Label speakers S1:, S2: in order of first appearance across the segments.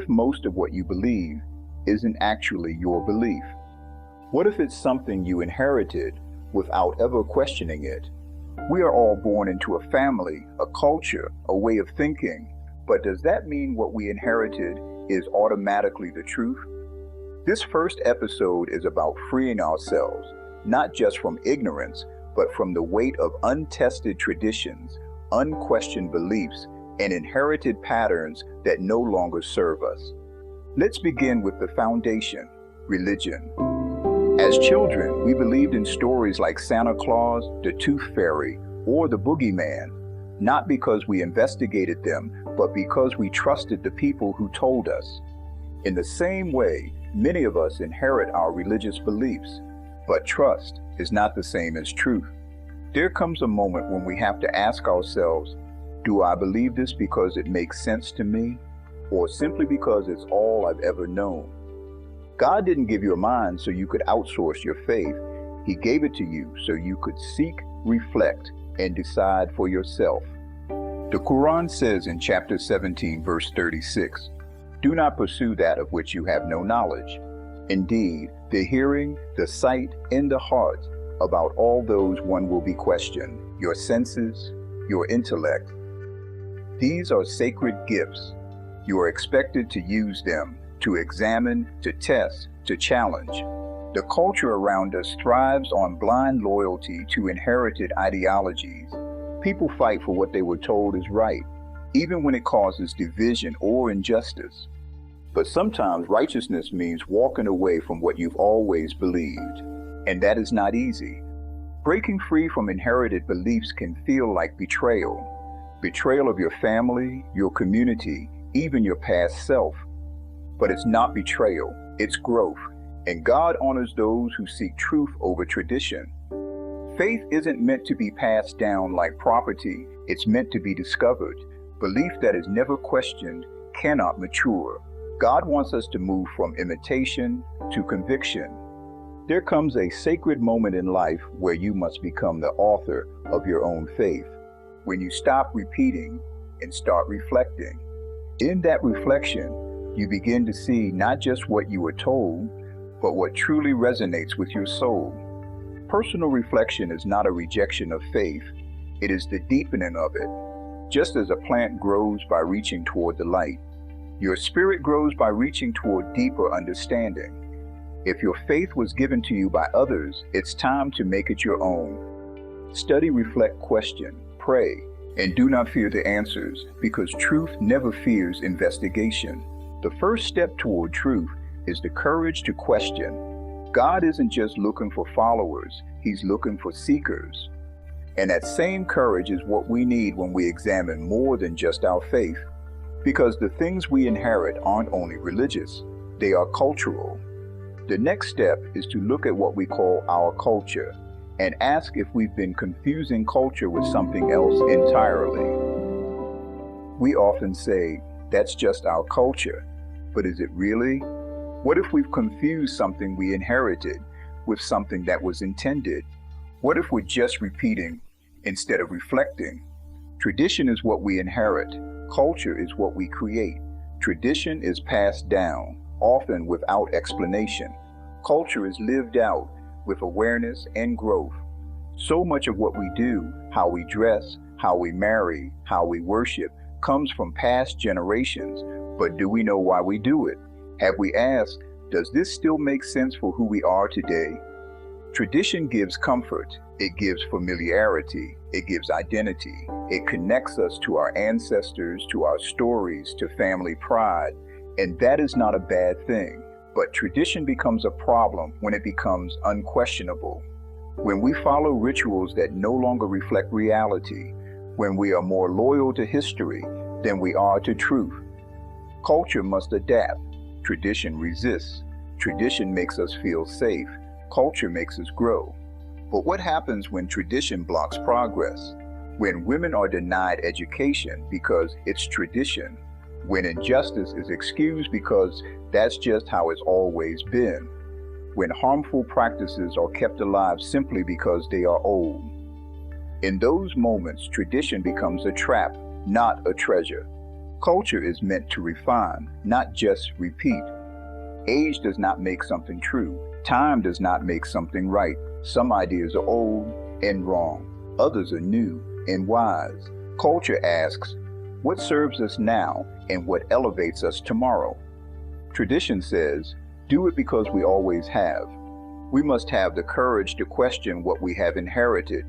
S1: if most of what you believe isn't actually your belief? What if it's something you inherited without ever questioning it? We are all born into a family, a culture, a way of thinking, but does that mean what we inherited is automatically the truth? This first episode is about freeing ourselves, not just from ignorance, but from the weight of untested traditions, unquestioned beliefs, and inherited patterns that no longer serve us. Let's begin with the foundation, religion. As children, we believed in stories like Santa Claus, the Tooth Fairy, or the Boogeyman, not because we investigated them, but because we trusted the people who told us. In the same way, many of us inherit our religious beliefs, but trust is not the same as truth. There comes a moment when we have to ask ourselves, do I believe this because it makes sense to me, or simply because it's all I've ever known? God didn't give you a mind so you could outsource your faith. He gave it to you so you could seek, reflect, and decide for yourself. The Quran says in chapter 17, verse 36, "Do not pursue that of which you have no knowledge. Indeed, the hearing, the sight, and the heart, about all those one will be questioned, your senses, your intellect. These are sacred gifts. You are expected to use them, to examine, to test, to challenge." The culture around us thrives on blind loyalty to inherited ideologies. People fight for what they were told is right, even when it causes division or injustice. But sometimes righteousness means walking away from what you've always believed, and that is not easy. Breaking free from inherited beliefs can feel like betrayal. Betrayal of your family, your community, even your past self. But it's not betrayal, it's growth, and God honors those who seek truth over tradition. Faith isn't meant to be passed down like property, it's meant to be discovered. Belief that is never questioned cannot mature. God wants us to move from imitation to conviction. There comes a sacred moment in life where you must become the author of your own faith. When you stop repeating and start reflecting. In that reflection, you begin to see not just what you were told, but what truly resonates with your soul. Personal reflection is not a rejection of faith, it is the deepening of it. Just as a plant grows by reaching toward the light, your spirit grows by reaching toward deeper understanding. If your faith was given to you by others, it's time to make it your own. Study, reflect, question, pray, and do not fear the answers, because truth never fears investigation. The first step toward truth is the courage to question. God isn't just looking for followers, He's looking for seekers. And that same courage is what we need when we examine more than just our faith. Because the things we inherit aren't only religious, they are cultural. The next step is to look at what we call our culture and ask if we've been confusing culture with something else entirely. We often say, that's just our culture, but is it really? What if we've confused something we inherited with something that was intended? What if we're just repeating instead of reflecting? Tradition is what we inherit. Culture is what we create. Tradition is passed down, often without explanation. Culture is lived out with awareness and growth. So much of what we do, how we dress, how we marry, how we worship, comes from past generations. But do we know why we do it? Have we asked, does this still make sense for who we are today? Tradition gives comfort, it gives familiarity, it gives identity. It connects us to our ancestors, to our stories, to family pride, and that is not a bad thing. But tradition becomes a problem when it becomes unquestionable. When we follow rituals that no longer reflect reality, when we are more loyal to history than we are to truth. Culture must adapt. Tradition resists. Tradition makes us feel safe. Culture makes us grow. But what happens when tradition blocks progress? When women are denied education because it's tradition? When injustice is excused because that's just how it's always been? When harmful practices are kept alive simply because they are old? In those moments, tradition becomes a trap, not a treasure. Culture is meant to refine, not just repeat. Age does not make something true. Time does not make something right. Some ideas are old and wrong. Others are new and wise. Culture asks, what serves us now and what elevates us tomorrow? Tradition says, do it because we always have. We must have the courage to question what we have inherited,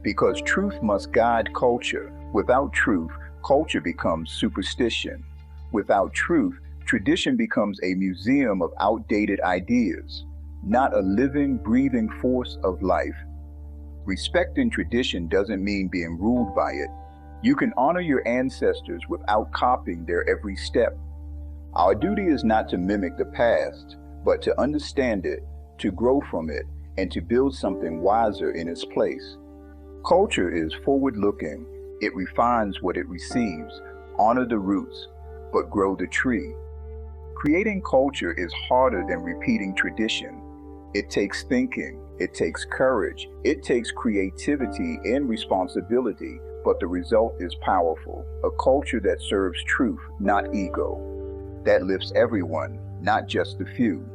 S1: because truth must guide culture. Without truth, culture becomes superstition. Without truth, tradition becomes a museum of outdated ideas, not a living, breathing force of life. Respecting tradition doesn't mean being ruled by it. You can honor your ancestors without copying their every step. Our duty is not to mimic the past, but to understand it, to grow from it, and to build something wiser in its place. Culture is forward-looking. It refines what it receives. Honor the roots, but grow the tree. Creating culture is harder than repeating tradition. It takes thinking, it takes courage, it takes creativity and responsibility, but the result is powerful. A culture that serves truth, not ego. That lifts everyone, not just the few.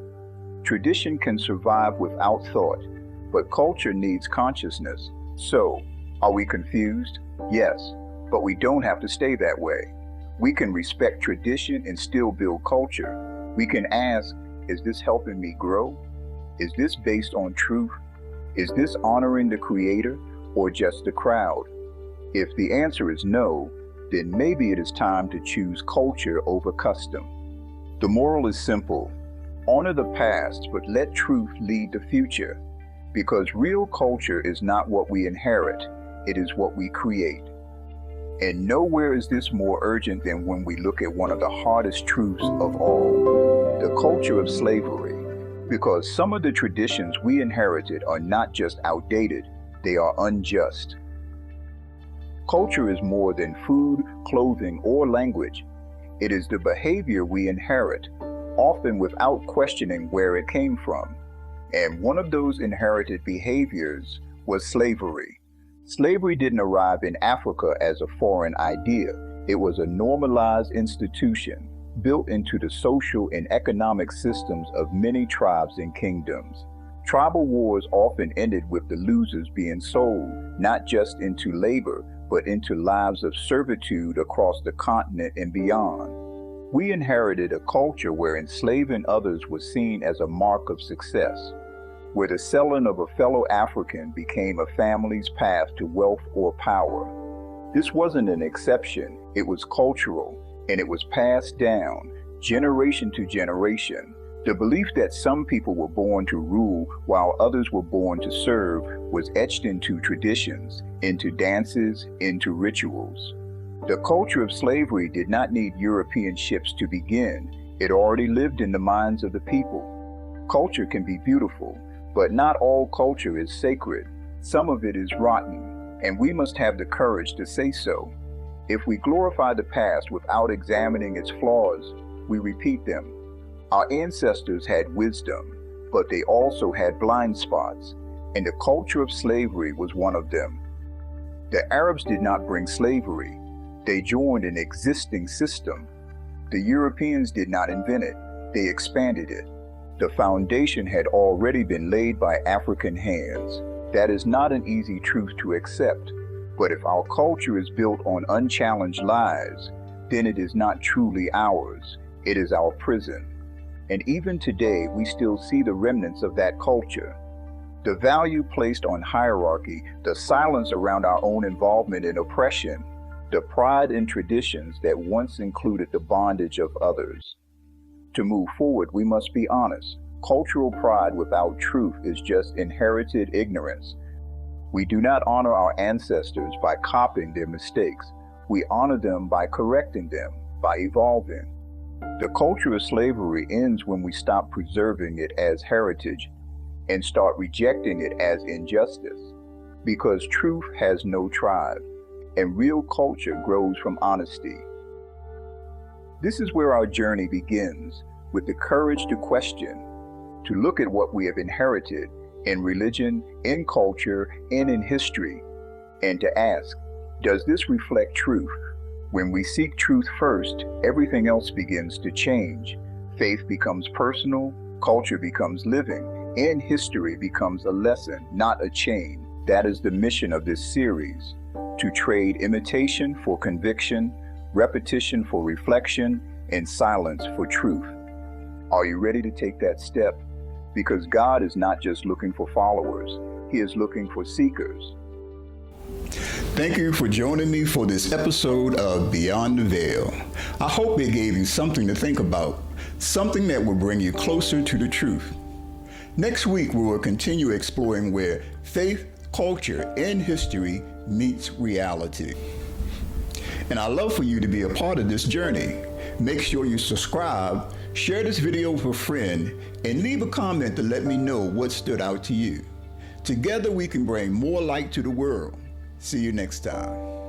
S1: Tradition can survive without thought, but culture needs consciousness. So, are we confused? Yes, but we don't have to stay that way. We can respect tradition and still build culture. We can ask, is this helping me grow? Is this based on truth? Is this honoring the creator or just the crowd? If the answer is no, then maybe it is time to choose culture over custom. The moral is simple. Honor the past, but let truth lead the future. Because real culture is not what we inherit, it is what we create. And nowhere is this more urgent than when we look at one of the hardest truths of all, the culture of slavery. Because some of the traditions we inherited are not just outdated, they are unjust. Culture is more than food, clothing, or language. It is the behavior we inherit, often without questioning where it came from. And one of those inherited behaviors was slavery. Slavery didn't arrive in Africa as a foreign idea. It was a normalized institution built into the social and economic systems of many tribes and kingdoms. Tribal wars often ended with the losers being sold, not just into labor, but into lives of servitude across the continent and beyond. We inherited a culture where enslaving others was seen as a mark of success, where the selling of a fellow African became a family's path to wealth or power. This wasn't an exception, it was cultural, and it was passed down, generation to generation. The belief that some people were born to rule while others were born to serve was etched into traditions, into dances, into rituals. The culture of slavery did not need European ships to begin. It already lived in the minds of the people. Culture can be beautiful, but not all culture is sacred. Some of it is rotten, and we must have the courage to say so. If we glorify the past without examining its flaws, we repeat them. Our ancestors had wisdom, but they also had blind spots, and the culture of slavery was one of them. The Arabs did not bring slavery. They joined an existing system. The Europeans did not invent it. They expanded it. The foundation had already been laid by African hands. That is not an easy truth to accept. But if our culture is built on unchallenged lies, then it is not truly ours. It is our prison. And even today, we still see the remnants of that culture. The value placed on hierarchy, the silence around our own involvement in oppression, the pride in traditions that once included the bondage of others. To move forward, we must be honest. Cultural pride without truth is just inherited ignorance. We do not honor our ancestors by copying their mistakes. We honor them by correcting them, by evolving. The culture of slavery ends when we stop preserving it as heritage and start rejecting it as injustice. Because truth has no tribe, and real culture grows from honesty. This is where our journey begins, with the courage to question, to look at what we have inherited in religion, in culture, and in history, and to ask, does this reflect truth? When we seek truth first, everything else begins to change. Faith becomes personal, culture becomes living, and history becomes a lesson, not a chain. That is the mission of this series, to trade imitation for conviction, repetition for reflection, and silence for truth. Are you ready to take that step? Because God is not just looking for followers, He is looking for seekers.
S2: Thank you for joining me for this episode of Beyond the Veil. I hope it gave you something to think about, something that will bring you closer to the truth. Next week, we will continue exploring where faith, culture, and history meets reality. And I'd love for you to be a part of this journey. Make sure you subscribe, share this video with a friend, and leave a comment to let me know what stood out to you. Together, we can bring more light to the world. See you next time.